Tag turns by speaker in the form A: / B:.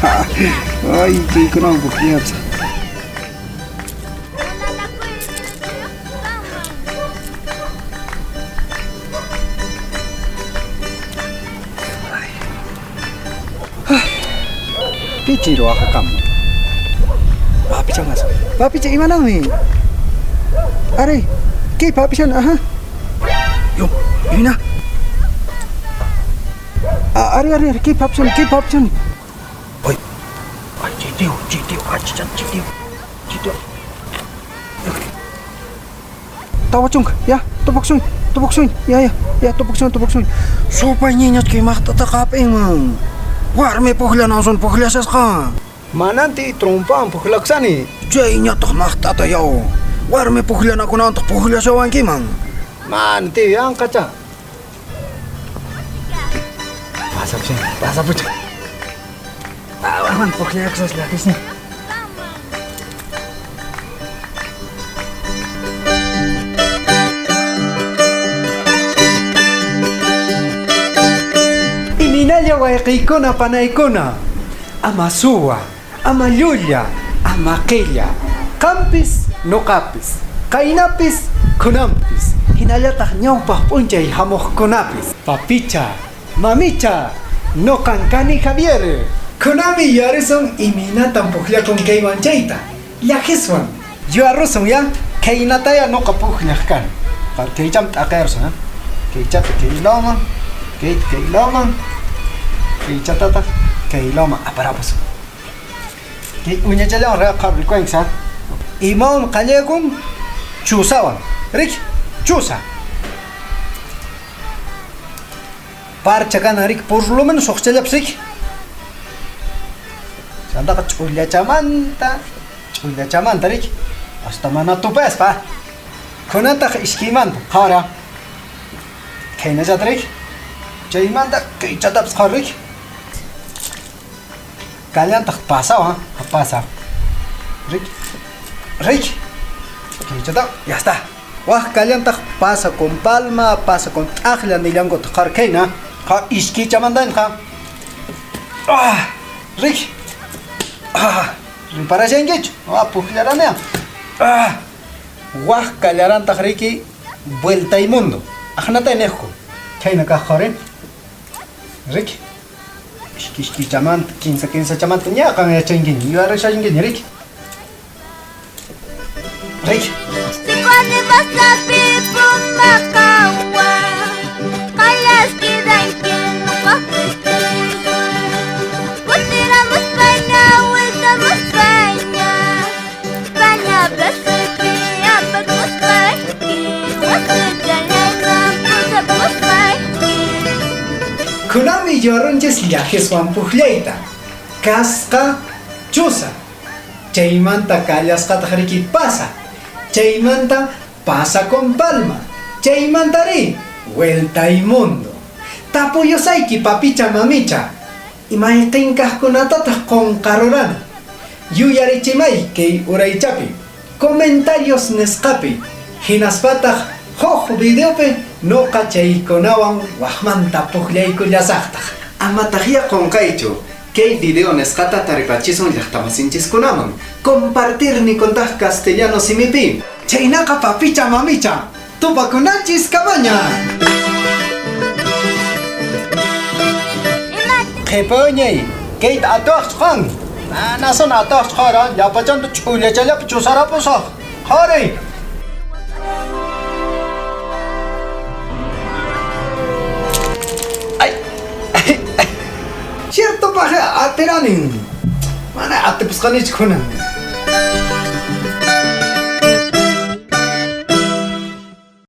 A: Ay, qué gran buqueaps. Pichiro akam. Papi changas. Papi cik mana ni? Are, ke papi chan aha. Yo, ina. Are, ke papi chan. Oi. Ai, citiu, chan citiu. Tawa chung, ya, tupok sun. Ya, tupok sun. Supaya nyanyat ke mak tatakap emang. Warme pohla nasun pohla saska. Mananti trompan pohla ksani. Jainya tak mahta tayo. Warme pohla na kuna untuk pohla sawan kimang. Manti yang kaca. Pasap pucuk. Awan pohla ksas lagi sih. Inalya waikikona panaikona, amasua, amaluya, amaquilla, campis, no capis, kainapis, kunampis, hinalata ñawpa punchay hamojkonapis, papicha, mamicha, no kankani Javier, kunami yarison iminata pujla con keiwanchaita, yajeswan, yo arroson ya, keinataya no kapujñakan, keicham takerson, keichata keiloman, keiloman. Kay chatata, kay loma, aparapos. Kay unya jalan rak kabel kuing sa. Imam kalekum chusawan. Rik, chusa. Parchakan rik purlumen soxchelap sik. Sanda ka chulya chamanta rik. Hasta mana tupes pa. Kunanta iskiman khara. Kay na jatrik. Chaymanta kay chatap kharik. Kalian tak pasa, pasa. Rick. Ya está. Wah, kalian tak pasa con palma, pasa con ajla nilango takar kaina. Ka iski chamandan ka. Rick. Para jengich. Puhlaran ya. Wah, kalian tak Ricky vuelta y mundo. Ajnata enejo. Kaina ka kharen. Rick. Ishki chaman, 15 chaman tunya kang ya chengin. You are chengin, Rick.
B: Si cuando vas a vivir por Macagua, callas quedan quien no va a vivir. Volveremos España, volvemos España. España, Brasil, vamos para aquí.
A: Kunami yorunches viajes wan puhleita. Kaska chusa. Chaymanta kallasqa tahriki pasa. Chaymanta pasa con palma. Chaymanta ri vuelta y mundo. Tapuyosaiki papicha mamicha. Imaytinkah kunatatas con carorana. Yuyarichimay kay uraychapi. Comentarios nesqapi. Hinaspataq Hojo videope no cachaykonawan wahmanta puqllaykullasaqtaq. Amataqya qonqaychu kay video nesqata taripachison llaqtamasinchikunaman compartir ni kontaq castellano simipi. Chaynaqa papicha mamicha tupakunanchis kamaña. Qhipuñay kayta atuqchqan nason atuqchqara yapachantu ch'ullachallapa chusarapusaq qhari. Cierto paje ateranin. Mana ate buscani chkunan.